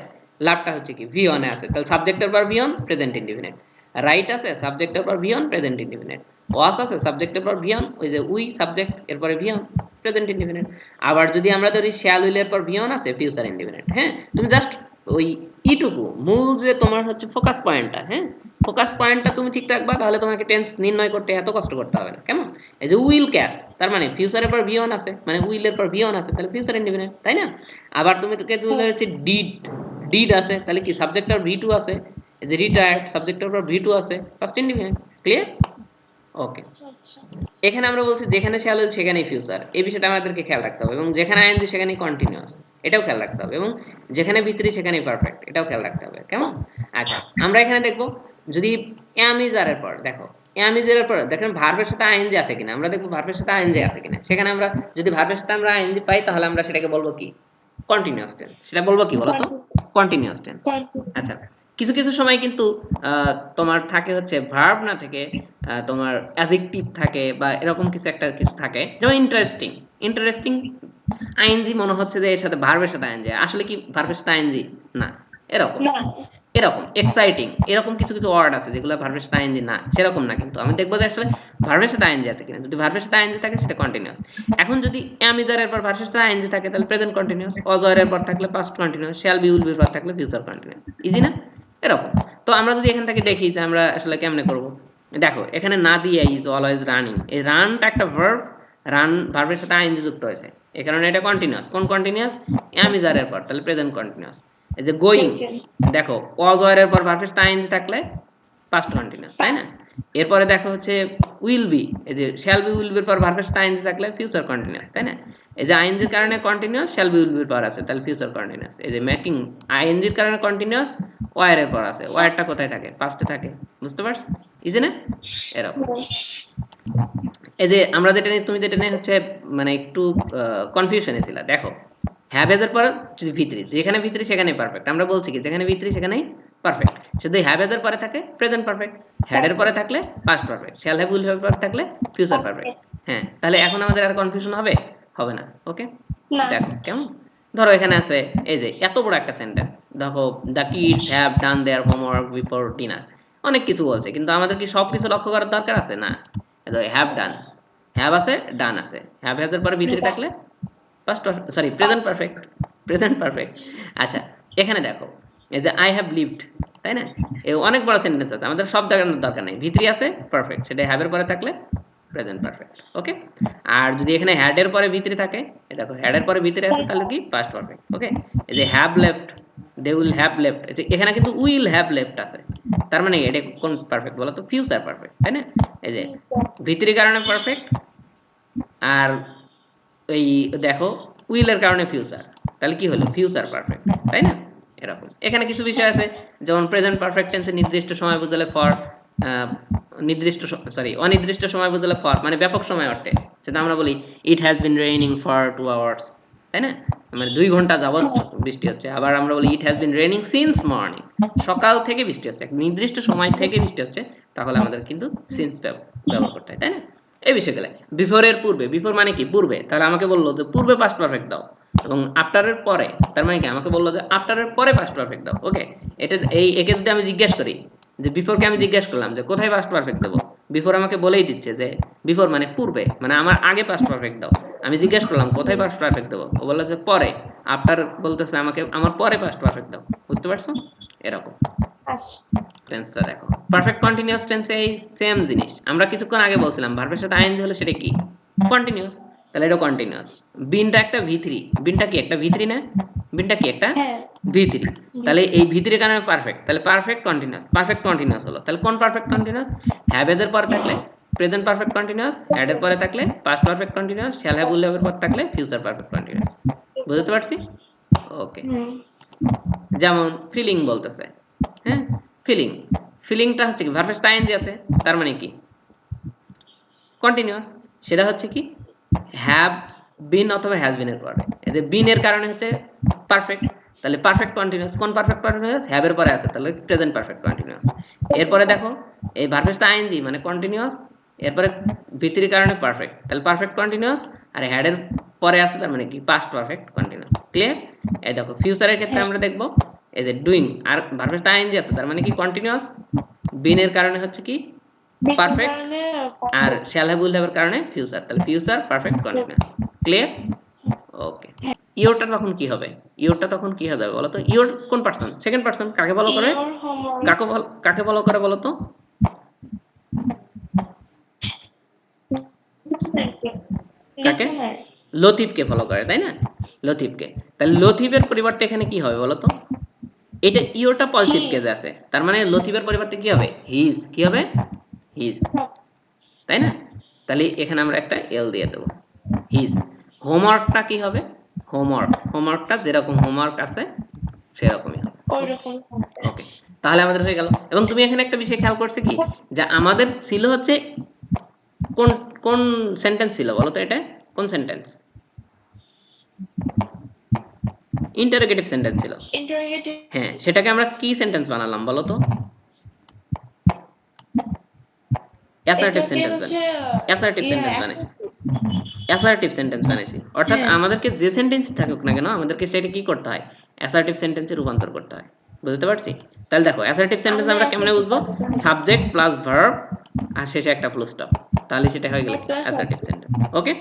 লাভটা হচ্ছে কি ভি অনে আছে, তাহলে সাবজেক্টের পর V on present indefinite. Right আছে সাবজেক্টের পর ভি অন প্রেজেন্ট ইনডিফিনিট। ওয়াস আছে সাবজেক্টের পর ভি অন, ওই যে উই সাবজেক্ট এরপরে ভি অন প্রেজেন্ট ইনডিফিনিট। আবার যদি আমরা ধরি শ্যাল উইলের পর ভি অন আছে ফিউচার ইনডিফিনিট। হ্যাঁ, তুমি জাস্ট ওই ইটুকু মূল যে তোমার হচ্ছে ফোকাস পয়েন্টটা, হ্যাঁ, ফোকাস পয়েন্টটা তুমি ঠিক রাখবা, তাহলে তোমাকে টেন্স নির্ণয় করতে এত কষ্ট করতে হবে না। কেমন? এই যে উইল ক্যাশ, তার মানে ফিউচারের পর ভি অন আছে, মানে উইলের পর ভি অন আছে, তাহলে ফিউচার ইনডিফিনিট, তাই না? আবার তুমি তোকে তুলে হচ্ছে ডিড, ডিড আছে, তাহলে কি সাবজেক্টের ভি টু আছে, এই যে রিটায়ার্ড সাবজেক্টের পর ভি টু আছে, ফার্স্ট ইনডিফিনিট। ক্লিয়ার? ওকে, আচ্ছা, এখানে আমরা বলছি যেখানে শ্যাল উইল সেখানেই ফিউচার, এই বিষয়টা আমাদেরকে খেয়াল রাখতে হবে। এবং যেখানে আইএনজি সেখানেই কন্টিনিউয়াস, এটাও খেয়াল রাখতে হবে। এবং যেখানে ভিতরি সেখানেই পারফেক্ট, এটাও খেয়াল রাখতে হবে। কেমন? আচ্ছা, আমরা এখানে দেখবো যদি অ্যামিজারের পর দেখো, অ্যামিজারের পর দেখেন ভার্বের সাথে আইএনজি আছে কিনা, আমরা দেখবো ভার্বের সাথে আইএনজি আছে কিনা। সেখানে আমরা যদি ভার্বের সাথে আমরা আইএনজি পাই, তাহলে আমরা সেটাকে বলবো কি, কন্টিনিউয়াস টেন্স। সেটা বলবো কি বলতো, কন্টিনিউয়াস টেন্স। আচ্ছা, কিছু কিছু সময় কিন্তু তোমার থাকে হচ্ছে ভার্ব না থেকে তোমার অ্যাজেক্টিভ থাকে, বা এরকম কিছু একটা কিছু থাকে, যেমন ইন্টারেস্টিং। ইন্টারেস্টিং আইএনজি মনে হচ্ছে যে এর সাথে ভার্বের সাথে আইএনজি, আসলে কি ভার্বের সাথে আইএনজি না, এরকম। না, এরকম এক্সাইটিং, এরকম কিছু কিছু ওয়ার্ড আছে যেগুলো ভার্বের সাথে আইএনজি না, সেরকম না। কিন্তু আমি দেখবো যে আসলে ভার্বের সাথে আইএনজি আছে কিনা। যদি ভার্বের সাথে আইএনজি থাকে সেটা কন্টিনিউয়াস। এখন যদি অ্যাম ইজারের পর ভার্বের সাথে আইএনজি থাকে তাহলে প্রেজেন্ট কন্টিনিউয়াস, অজয়ের পর থাকলে past continuous, shall be will বির পর থাকলে ফিউচার কন্টিনিউয়াস। ইজি না? এরকম। তো আমরা যদি এখান থেকে দেখি যে আমরা আসলে কেমনে করব, দেখো এখানে না দিয়ে ইজ অলওয়েজ রানিং, এই রানটা একটা ভার্ব, রান ভার্বের সাথে আইএনজি যুক্ত হয়েছে, এই কারণে এটা কন্টিনিউয়াস। কোন কন্টিনিউয়াস? অ্যাম ইজারের পর, তাহলে প্রেজেন্ট কন্টিনিউয়াস। এই যে গোয়িং, প্রেজেন্ট, দেখো ওয়াজ ওয়ারের পর ভার্বের সাথে আইএনজি থাকলে পাস্ট কন্টিনিউয়াস, তাই না? এরপরে দেখো হচ্ছে উইল বি, এই যে শ্যাল বি উইল বির পর ভার্বের সাথে আইএনজি থাকলে ফিউচার কন্টিনিউয়াস, তাই না? এই যে আইএনজির কারণে কন্টিনিউয়াস, শ্যাল বি উইল বির পর আছে, তাহলে ফিউচার কন্টিনিউয়াস। এই যে মেকিং, আইএনজির কারণে কন্টিনিউয়াস, ওয়ারের পর আছে, ওয়ারটা কোথায় থাকে, পাস্টে থাকে। বুঝতে পারছ? ইজি না? এরকম। এই যে আমরা যেটা নিয়ে, তুমি যেটা নিয়ে হচ্ছে মানে একটু কনফিউশনে ছিল, দেখো হ্যাভ এর পরে যদি ভিতরি, যেখানে ভিতরি সেখানেই পারফেক্ট। আমরা বলছি কি যেখানে ভিতরি সেখানেই পারফেক্ট। যদি হ্যাভ এর পরে থাকে প্রেজেন্ট পারফেক্ট, হ্যাড এর পরে থাকলে past perfect, shall have will have পরে থাকলে ফিউচার পারফেক্ট। হ্যাঁ, তাহলে এখন আমাদের আর কনফিউশন হবে, হবে না। ওকে, না, দেখো কেমন। ধরো এখানে আছে এই যে এত বড় একটা সেন্টেন্স, দেখো the kids have done their homework before dinner, অনেক কিছু বলছে, কিন্তু আমাদের কি সব কিছু লক্ষ্য করার দরকার আছে? না। হ্যাভ ডান, হ্যাভ আছে, ডান আছে, হ্যাভ হ্যাজের পরে ভিতরে থাকলে past, sorry present perfect, present perfect. আচ্ছা, এখানে দেখো এই যে আই হ্যাভ লিভড, তাই না? এই অনেক বড় সেন্টেন্স আছে, আমাদের সব দেখানোর দরকার নেই, ভিতরি আছে পারফেক্ট, সেটা হ্যাভের পরে থাকলে প্রেজেন্ট পারফেক্ট। ওকে, আর যদি এখানে হ্যাডের পরে ভিতরে থাকে, এই দেখো হ্যাডের পরে ভিতরে আছে, তাহলে কি পাস্ট পারফেক্ট। ওকে, এই যে have left, they will have left, এখানে কিন্তু উইল হ্যাভ লেফট আছে, তার মানে এটা কোন পারফেক্ট বলো তো? ফিউচার পারফেক্ট, তাই না? এই যে ভিতরি কারণে পারফেক্ট, আর এই দেখো উইলের কারণে ফিউচার, তাহলে কি হলো? ফিউচার পারফেক্ট, তাই না? এরকম। এখানে কিছু বিষয় আছে, যেমন প্রেজেন্ট পারফেক্ট টেন্সে নির্দিষ্ট সময় বোঝালে ফর, নির্দিষ্ট সরি অনির্দিষ্ট সময় বোঝালে ফর, মানে ব্যাপক সময় অর্থে। সেটা আমরা বলি it has been raining for 2 hours, তাই না? মানে 2 ঘন্টা যাবৎ বৃষ্টি হচ্ছে। আবার আমরা বলি it has been raining since morning, সকাল থেকে বৃষ্টি হচ্ছে, এক নির্দিষ্ট সময় থেকে বৃষ্টি হচ্ছে, তাহলে আমাদের কিন্তু সিন্স ব্যবহার করতে হয়, তাই না? এই বিষয়গুলো বিফোর এর পূর্বে, বিফোর মানে কি পূর্বে, তাহলে আমাকে বললো যে পূর্বে পাস্ট পারফেক্ট দাও, এবং আফটারের পরে, তার মানে কি আমাকে বললো যে আফটারের পরে পাস্ট পারফেক্ট দাও। ওকে, এটা একে যদি আমি জিজ্ঞেস করি যে বিফোরকে আমি জিজ্ঞেস করলাম যে কোথায় পাস্ট পারফেক্ট দেবো, বিফোর আমাকে বলেই দিচ্ছে যে বিফোর মানে পূর্বে, মানে আমার আগে পাস্ট পারফেক্ট দাও। আমি জিজ্ঞেস করলাম কোথায় পাস্ট পারফেক্ট দেবো, ও বললো যে পরে। আফটার বলতেছে আমাকে আমার পরে পাস্ট পারফেক্ট দাও। বুঝতে পারছো? এরকম আচ্ছা। টেন্সটা দেখো। পারফেক্ট কন্টিনিউয়াস টেন্সে এই সেম জিনিস আমরা কিছুক্ষণ আগে বলছিলাম, ভার্বের সাথে আইএনজি হলে সেটা কি কন্টিনিউয়াস, তাহলে এটা কন্টিনিউয়াস। বিনটা একটা ভি3, বিনটা কি একটা ভি3 না, বিনটা কি একটা হ্যাঁ। ভি3, তাহলে এই ভি3 কারণে পারফেক্ট, তাহলে পারফেক্ট কন্টিনিউয়াস হলো। তাহলে কোন পারফেক্ট কন্টিনিউয়াস? হ্যাভ এর পরে থাকলে প্রেজেন্ট পারফেক্ট কন্টিনিউয়াস, হ্যাড এর পরে থাকলে past perfect continuous, shall have will have এর পর থাকলে ফিউচার পারফেক্ট কন্টিনিউয়াস। বুঝতে পারছি? ওকে, যেমন ফিলিং বলতেছে, হ্যাঁ ফিলিং, ফিলিংটা হচ্ছে কি ভার্বের সাথে আইএনজি আছে, তার মানে কি কন্টিনিউয়াস। সেটা হচ্ছে কি হ্যাভ বিন অথবা হ্যাজ বিন এর পরে, এই যে বিন এর কারণে হচ্ছে পারফেক্ট, তাহলে পারফেক্ট কন্টিনিউয়াস। কোন পারফেক্ট কন্টিনিউয়াস? হ্যাভ এর পরে আছে, তাহলে প্রেজেন্ট পারফেক্ট কন্টিনিউয়াস। এরপরে দেখো এই ভার্বের সাথে আইএনজি মানে কন্টিনিউয়াস, এরপরে ভিতরি কারণে পারফেক্ট, তাহলে পারফেক্ট কন্টিনিউয়াস, আর হ্যাড এর পরে আছে তার মানে কি পাস্ট পারফেক্ট কন্টিনিউয়াস। ক্লিয়ার? এই দেখো ফিউচারের ক্ষেত্রে আমরা দেখবো এই যে ডুইং, আর ভার্বের সাথে আইএনজি আছে তার মানে কি কন্টিনিউয়াস, বিন এর কারণে হচ্ছে কি পারফেক্ট, আর শ্যাল হ্যাভ উইল হ্যাভ এর কারণে ফিউচার, তাহলে future perfect continuous. Clear? Okay, ইওরটা তখন কি হবে? ইওরটা তখন কি হয়ে যাবে বলো তো? ইওর কোন পারসন? Second person. কাকে ফলো করে? কাকে ফলো করে বলো তো? কাকে? লতিফকে ফলো করে, তাই না? লতিফকে। তাহলে লতিফের পরিবর্তে এখানে কি হবে বলো তো? এটা ইওরটা পজিটিভ কেজে আছে, তার মানে লতিফের পরিবর্তে কি হবে? হিজ। কি হবে? হিজ, তাই না? তাহলে এখানে আমরা একটা এল দিয়ে দেবো, হিজ। হোমওয়ার্কটা কি হবে? হোমওয়ার্কটা যেরকম হোমওয়ার্ক আছে সেরকমই হবে। ওকে, তাহলে আমাদের হয়ে গেল। এবং তুমি এখানে একটা বিষয় খেয়াল করছো কি, যে আমাদের ছিল হচ্ছে কোন কোন সেন্টেন্স ছিল বলো তো? এটা কোন সেন্টেন্স? ইন্টারোগেটিভ সেন্টেন্স ছিল। হ্যাঁ, সেটাকে আমরা কি সেন্টেন্স বানালাম বলো তো? অ্যাসার্টিভ সেন্টেন্স বানাইছি। অ্যাসার্টিভ সেন্টেন্স বানাইছি, অর্থাৎ আমাদেরকে যে সেন্টেন্স থাকুক না কেন আমাদেরকে সেটা কি করতে হয়? অ্যাসার্টিভ সেন্টেন্সে রূপান্তর করতে হয়। বুঝতে পারছি? তাহলে দেখো অ্যাসার্টিভ সেন্টেন্স আমরা কেমনে বুঝবো? সাবজেক্ট প্লাস ভার্ব আর শেষে একটা ফুল স্টপ, তাহলে সেটা হয়ে গেল অ্যাসার্টিভ সেন্টেন্স। ওকে,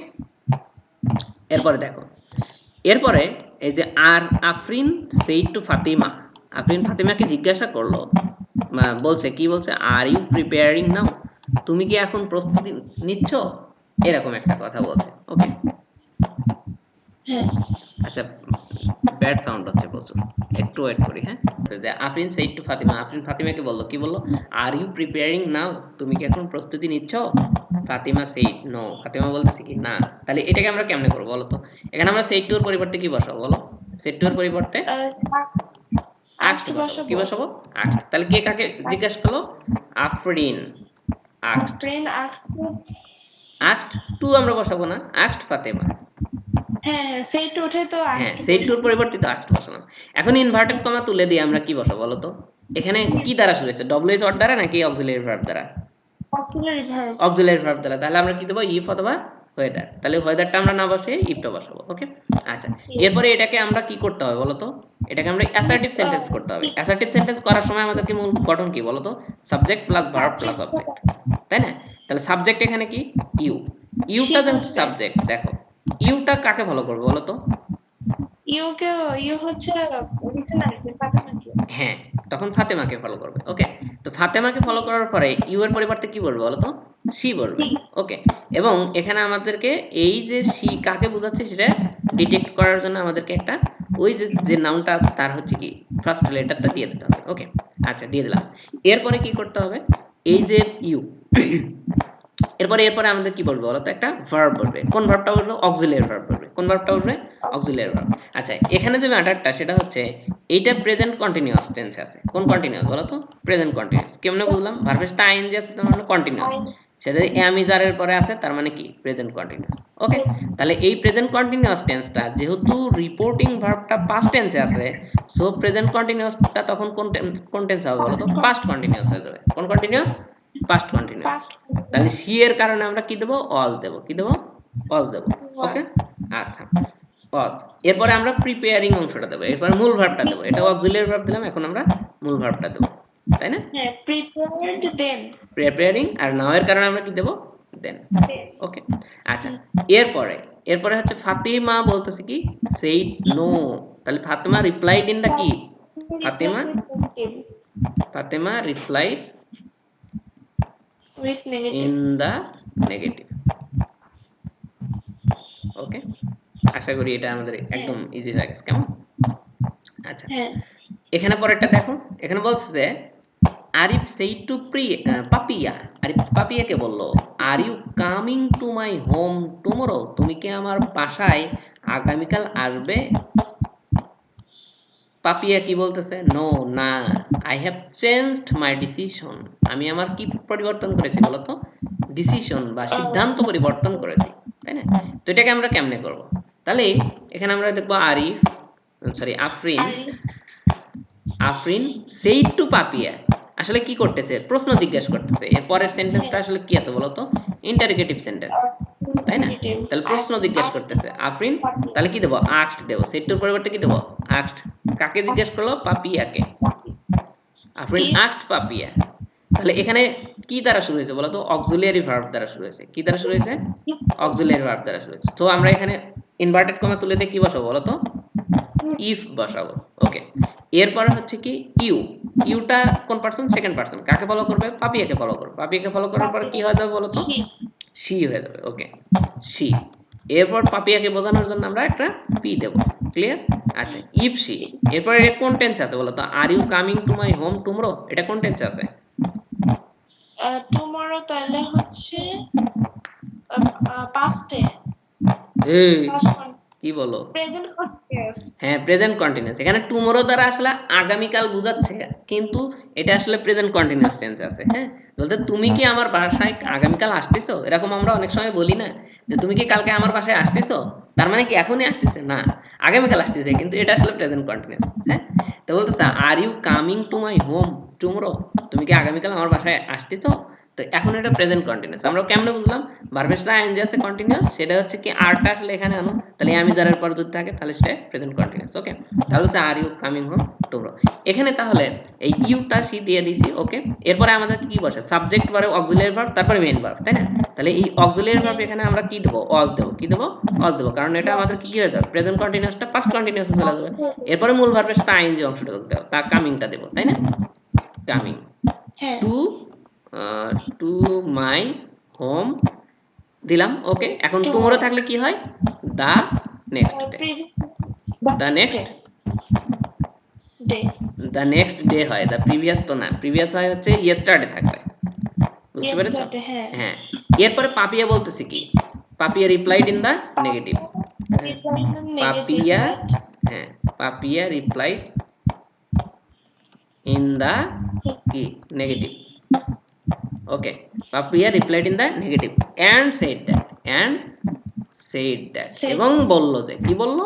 এরপরে দেখো, এরপরে এই যে আর আফরিন সেইড টু ফাতিমা, আফরিন ফাতিমাকে জিজ্ঞাসা করলো, বলছে কি বলছে? আর ইউ প্রিপেয়ারিং নাও, তুমি কি এখন প্রস্তুতি নিচ্ছ? এরকম একটা কথা বলছে। ওকে, আচ্ছা ব্যাড সাউন্ড হচ্ছে প্রচুর, একটু ওয়েট করি। হ্যাঁ, যে আফরিন সেইড টু ফাতিমা, আফরিন ফাতিমাকে বললো, কি বললো? আর ইউ প্রিপেয়ারিং নাও, তুমি কি এখন প্রস্তুতি নিচ্ছ? ফাতিমা সেইড নো, ফাতিমা বলতেছে কি না। তাহলে এটাকে আমরা কেমনে করবো বলো তো? এখানে আমরা সেইড টু এর পরিবর্তে কি বসাবো বলো? সেইড টু এর পরিবর্তে আক্সড বসাবো। কি বসাবো? আক্সড। তাহলে কে কাকে জিজ্ঞাসা করলো? আফরিন আক্সড। আক্সড টু আমরা বসাবো না, আক্সড ফাতেমা। হ্যাঁ, সেইড টুর পরিবর্তে তো আক্সড বসালাম। এখন ইনভার্টেড কমা তুলে দিয়ে আমরা কি বসাবো বলো তো? এখানে কি দ্বারা শুরু হয়েছে? ডব্লিউএইচ ওয়ার্ড দ্বারা নাকি অক্সিলারি ভার্ব দ্বারা? অক্সিলারি ভার্ব দ্বারা। তাহলে আমরা কি দেবো? ইফ অথবা ওয়েদার। তাহলে ওয়েদারটা আমরা না বসে ইফটা বসাবো। ওকে, আচ্ছা এরপরে এটাকে আমরা কি করতে হবে বলো তো? এটাকে আমরা অ্যাসার্টিভ সেন্টেন্স করতে হবে। অ্যাসার্টিভ সেন্টেন্স করার সময় আমাদেরকে মূল গঠন কি বলো তো? Subject plus verb plus object, তাই না? তাহলে সাবজেক্ট এখানে কি? ইউ। ইউটা যেহেতু সাবজেক্ট, দেখো ইউটা কাকে ফলো করবে বলো তো? হ্যাঁ, তখন ফাতেমাকে ফলো করবে। ওকে, তো ফাতেমাকে ফলো করার পরে ইউ এর পরিবর্তে কি বলবে বলো তো? শি বলবে। ওকে, এবং এখানে আমাদেরকে এই যে শি কাকে বোঝাচ্ছে সেটা ডিটেক্ট করার জন্য আমাদেরকে একটা ওই যে নাউনটা আছে তার হচ্ছে কি ফার্স্ট লেটারটা দিয়ে দিতে হবে। ওকে, আচ্ছা দিয়ে দিলাম। এরপরে কি করতে হবে? এই যে ইউ, এরপরে আমাদের কি বলবো বলতো? একটা ভার্ব বলবে। কোন ভার্বটা বলবো? অক্সিলারি ভার্ব বলবে। কোন ভার্বটা বলবে? Auxiliary verb. আচ্ছা, এখানে যে ম্যাটারটা সেটা হচ্ছে এইটা প্রেজেন্ট কন্টিনিউয়াস টেন্সে আছে। কোন কন্টিনিউয়াস বলো তো? Present continuous. কেমনে বুঝলাম? ভার্বের সাথে আইএনজি আছে তার মানে কন্টিনিউয়াস, সেটা এম ইজ এর পরে আছে তার মানে কি প্রেজেন্ট কন্টিনিউয়াস। ওকে, তাহলে এই প্রেজেন্ট কন্টিনিউয়াস টেন্সটা যেহেতু রিপোর্টিং ভার্বটা পাস্ট টেন্সে আছে, সো প্রেজেন্ট কন্টিনিউয়াসটা তখন কোন টেন্স হবে বলো তো? পাস্ট কন্টিনিউয়াস হয়ে যাবে। কোন কন্টিনিউয়াস? Past continuous. Past. তাহলে সি এর কারণে আমরা কি দেব, অজ দেব। কি দেব, অজ দেব। ওকে, আচ্ছা অজ। এরপরে আমরা প্রিপেয়ারিং অংশটা দেব, এরপরে মূল ভার্বটা দেব। এটা অক্সিলিয়ারি ভার্ব দিলাম, এখন আমরা মূল ভার্বটা দেব, তাই না? হ্যাঁ, prepared then. প্রিপেয়ারিং আর নাও এর কারণে আমরা কি দেব, দেন। Then. ওকে, আচ্ছা এরপরে এরপরে হচ্ছে ফাতিমা বলতেছে কি সেইড নো, তাহলে ফাতিমা রিপ্লাইড ইন দা কি, Fatima Fatima replied With negative. In the negative. Okay, আশা করি এটা আমাদের একদম ইজি হয়ে গেছে, কেমন? আচ্ছা হ্যাঁ, এখানে পরেরটা দেখো, এখানে বলছে যে আরিফ সেই টু পাপিয়া, আরিফ পাপিয়াকে বলল are you coming to my home tomorrow, তুমি কি আমার বাসায় আগামীকাল আসবে? পাপিয়া কি বলতেছে, নো না, I have changed my decision, আমি আমার কি পরিবর্তন করেছি বলতো, ডিসিশন বা সিদ্ধান্ত পরিবর্তন করেছি, তাই না? তো এটাকে আমরা কেমনে করব? তাহলে এখানে আমরা দেখবো আরিফ সরি আফরিন, আফরিন সেই টু পাপিয়া আসলে কি করতেছে, প্রশ্ন জিজ্ঞেস করতেছে। এর পরের সেন্টেন্সটা আসলে কি আছে বলতো, ইন্টারোগেটিভ সেন্টেন্স, তাই না? তাহলে প্রশ্ন জিজ্ঞেস করতেছে আফরিন, তাহলে কি দেবো, আস্কড দেবো। সেটুর পরিবর্তে কি দেবো, আস্কড। কাকে জিজ্ঞেস করলো, পাপিয়াকে। আফরিন আস্কড পাপিয়া। তাহলে এখানে কি দ্বারা শুরু হয়েছে বলতো, অক্সিলিয়ারি ভার্ব দ্বারা শুরু হয়েছে। কি দ্বারা শুরু হয়েছে, অক্সিলিয়ারি ভার্ব দ্বারা শুরু হয়েছে। তো আমরা এখানে ইনভার্টেড কমা তুলে দিয়ে কি বসাবো বলতো, ইফ বসাবো। ওকে, এরপরে হচ্ছে কি ইউ, ইউটা কোন পার্সন, সেকেন্ড পার্সন, কাকে ফলো করবে, পাপিয়াকে ফলো করবে। পাপিয়াকে ফলো করার পরে কি হয়ে যাবে বলতো, সি হয়ে যাবে। Okay, C. এরপর পাপিয়াকে বোঝানোর জন্য আমরা একটা পি দেব, ক্লিয়ার? আচ্ছা ইফ সি, এরপর এটা কোন টেন্স আছে বলতো, are you coming to my home tomorrow, এটা কোন টেন্স আছে? টুমরো তাহলে হচ্ছে পাস্টে। এই পাস্ট কি বলো, প্রেজেন্ট কন্টিনিউয়াস। হ্যাঁ প্রেজেন্ট কন্টিনিউয়াস। এখানে টুমরো দ্বারা আসলে আগামীকাল বোঝাচ্ছে, কিন্তু এটা আসলে প্রেজেন্ট কন্টিনিউয়াস টেন্স আছে। হ্যাঁ, বলতে তুমি কি আমার বাসায় আগামীকাল আসতেছো, এরকম আমরা অনেক সময় বলি না যে তুমি কি কালকে আমার বাসায় আসতেছো, তার মানে কি এখনই আসতেছে না, আগামীকাল আসতেছে, কিন্তু এটা আসলে প্রেজেন্ট কন্টিনিউয়াস। হ্যাঁ, তো বলতেছে are you coming to my home tomorrow, তুমি কি আগামীকাল আমার বাসায় আসতেছো, তো এখন এটা প্রেজেন্ট কন্টিনিউয়াস। আমরা কেমনে বুঝলাম, ভার্বের সাথে আইএনজি আছে কন্টিনিউয়াস, সেটা হচ্ছে কি আরটা আসলে এখানে আনো, তাহলে আমি যার পর যদি থাকে তাহলে সেটা প্রেজেন্ট কন্টিনিউয়াস। ওকে, তাহলে হচ্ছে are you coming home tomorrow. এখানে তাহলে এই ইউটা সি দিয়ে দিছি। ওকে, এরপরে আমাদের কি বসে, সাবজেক্ট পরে অক্সিলিয়ারি ভার্ব, তারপরে মেইন ভার্ব, তাই না? তাহলে এই অক্সিলিয়ারি ভার্ব এখানে আমরা কি দেবো, অজ দেবো। কি দেবো, অজ দেবো, কারণ এটা আমাদের কি হয়ে যাবে, প্রেজেন্ট কন্টিনিউয়াসটা পাস্ট কন্টিনিউয়াসে চলে যাবে। এরপরে মূল ভার্বের সাথে আইএনজি অংশটা দেবো, তা কামিংটা দেবো, তাই না? Coming to to my home দিলাম। ওকে, এখন টুমরো থাকলে কি হয়, the next day, the next the next day হয়, দ্য প্রিভিয়াস তো না, প্রিভিয়াস হয় হচ্ছে ইয়েস্টারডে থাকবে, বুঝতে পেরেছো? হ্যাঁ, এরপরে পাপিয়া বলতেছি কি, Papiya replied in the negative. Papiya, হ্যাঁ পাপিয়া রিপ্লাইড ইন দা কি, negative. Okay, Papiya replied in the negative and said that, and said that, এবং বলল যে, কি বললো,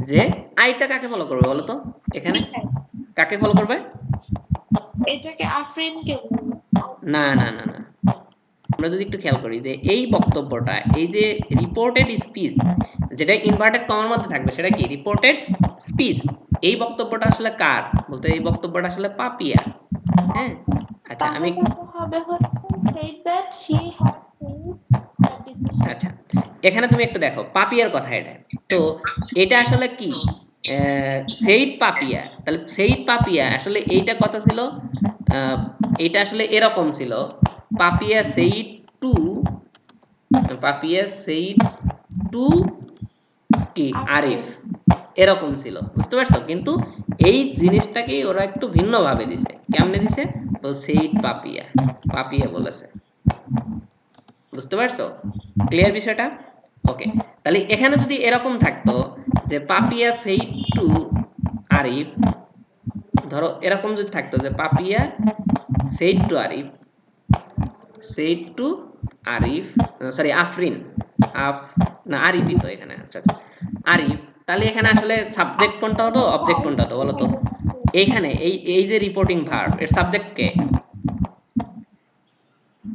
যে আইটা কাকে ফলো করবে বলো তো, এখানে কাকে ফলো করবে, এটাকে আফরিনকে না না না না, আমরা যদি একটু খেয়াল করি যে এই বক্তব্যটা, এই যে রিপোর্টেড স্পিচ, যেটা ইনভার্টেড কমার মধ্যে থাকবে সেটা কি, রিপোর্টেড স্পিচ। এই বক্তব্যটা আসলে কার বলতে, এই বক্তব্যটা আসলে পাপিয়া। হ্যাঁ, আচ্ছা আমি হবে said that she had changed her decision. আচ্ছা এখানে তুমি একটু দেখো পাপিয়ার কথা, এটা তো এটা আসলে কি, সেইড পাপিয়া, তাহলে সেইড পাপিয়া আসলে এইটা কথা ছিল, এটা আসলে এরকম ছিল, Papiya said to, Papiya said to কি আরিফ, এরকম ছিল, বুঝতে পারছো? কিন্তু এই জিনিসটাকে ওরা একটু ভিন্ন ভাবে দিছে। কেমনে দিছে, সেইড পাপিয়া, পাপিয়া বলেছে, বুঝতে পারছো? ক্লিয়ার বিষয়টা? ওকে, তাহলে এখানে যদি এরকম থাকতো যে পাপিয়া সেইড টু আরিফ, ধরো এরকম যদি থাকতো যে Papiya said to Arif, said to Arif, sorry Afrin, না আরিফই তো এখানে, আচ্ছা আচ্ছা আরিফ, তাহলে এখানে আসলে সাবজেক্ট কোনটা হতো, অবজেক্ট কোনটা হতো বলো তো? এইখানে এই এই যে রিপোর্টিং ভার্ব, এর সাবজেক্ট কে,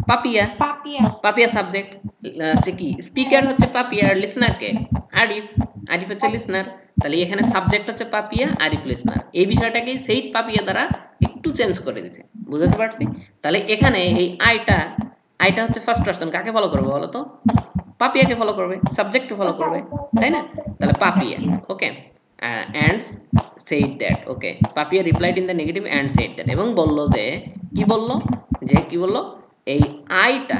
পাপিয়া Papia. পাপিয়া সাবজেক্ট হচ্ছে কি স্পিকার হচ্ছে পাপিয়া আর লিসনার কে আরিফ আরিফ হচ্ছে লিসনার তাহলে এখানে সাবজেক্ট হচ্ছে পাপিয়া আরিফ লিসনার এই বিষয়টাকে সেইট পাপিয়া দ্বারা একটু চেঞ্জ করে দিছে বুঝতে পারছি তাহলে এখানে এই আইটা আইটা হচ্ছে ফার্স্ট পারসন কাকে ফলো করবে বলো তো পাপিয়াকে ফলো করবে সাবজেক্টকে ফলো করবে তাই না তাহলে Papiya okay and said that okay Papiya replied in the negative and said that এবং বলল যে কি বললো এই আইটা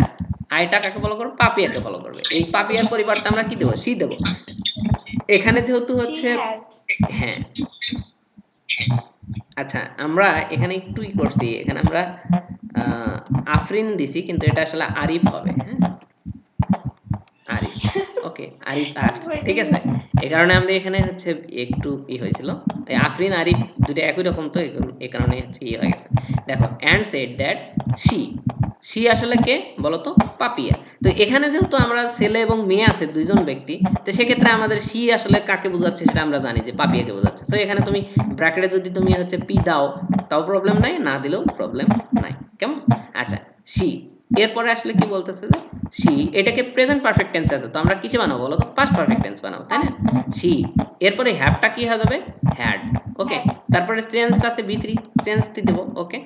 আইটা কাকে ফলো করবে পাপিয়াকে ফলো করবে এই পাপিয়ার পরিবর্তে আমরা কি দেবো সি দেবো এখানে যেহেতু She হচ্ছে had. হ্যাঁ আচ্ছা আমরা এখানে একটু ই করছি এখানে আমরা আফরিন দিছি কিন্তু এটা আসলে আরিফ হবে হ্যাঁ আরিফ ওকে আরিফ ঠিক আছে এই কারণে আমরা এখানে হচ্ছে একটু হয়েছিল এই আফরিন আরিফ দুটো একই রকম তো এই কারণে হচ্ছে হয়ে গেছে দেখো and said that she she আসলে কে বলতো পাপিয়া তো এখানে যেহেতু আমরা ছেলে এবং মেয়ে আছে দুইজন ব্যক্তি তো সেক্ষেত্রে আমাদের শি আসলে কাকে বোঝাচ্ছে সেটা আমরা জানি যে পাপিয়াকে বোঝাচ্ছে তো এখানে তুমি ব্র্যাকেটে যদি তুমি হচ্ছে পি দাও তাও প্রবলেম নাই না দিলেও প্রবলেম নাই কেমন আচ্ছা শি এরপরে আসলে কি বলতেছে যে শি এটাকে প্রেজেন্ট পারফেক্ট টেন্স আছে তো আমরা কিসে বানাবো বলো তো পাস্ট পারফেক্ট টেন্স বানাবো তাই না শি এরপরে হ্যাভটা কি হয়ে যাবে হ্যাড ওকে তারপরে চেঞ্জটা আছে ভি3 চেঞ্জটি দেবো ওকে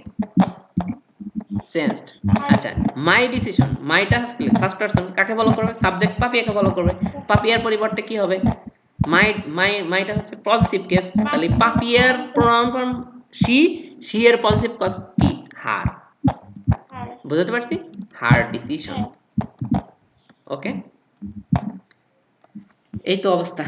চেঞ্জড আচ্ছা মাই ডিসিশন মাইটা ফার্স্ট পারসন কাকে ফলো করবে সাবজেক্ট পাপিয়াকে ফলো করবে পাপিয়ার পরিবর্তে কি হবে মাইটা হচ্ছে পজিটিভ কেস তাহলে পাপিয়ার প্রোনাউন ফর্ম শি এর পজিটিভ কেস কি হার বুঝতে পারছি হার ডিসিশন ওকে এই তো অবস্থা